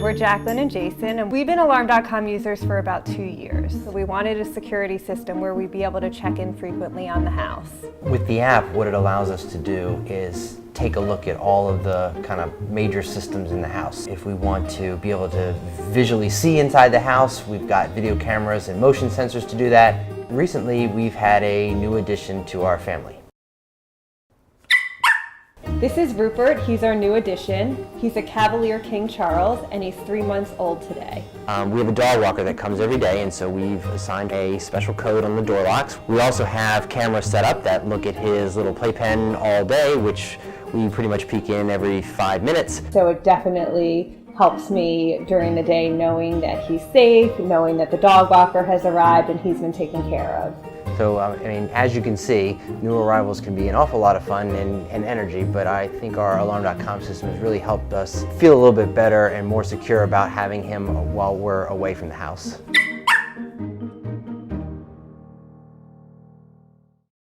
We're Jacqueline and Jason, and we've been Alarm.com users for about 2 years. So we wanted a security system where we'd be able to check in frequently on the house. With the app, what it allows us to do is take a look at all of the kind of major systems in the house. If we want to be able to visually see inside the house, we've got video cameras and motion sensors to do that. Recently, we've had a new addition to our family. This is Rupert. He's our new addition. He's a Cavalier King Charles, and he's 3 months old today. We have a dog walker that comes every day, and so we've assigned a special code on the door locks. We also have cameras set up that look at his little playpen all day, which we pretty much peek in every 5 minutes. So it definitely helps me during the day knowing that he's safe, knowing that the dog walker has arrived and he's been taken care of. So, I mean, as you can see, new arrivals can be an awful lot of fun and energy, but I think our Alarm.com system has really helped us feel a little bit better and more secure about having him while we're away from the house.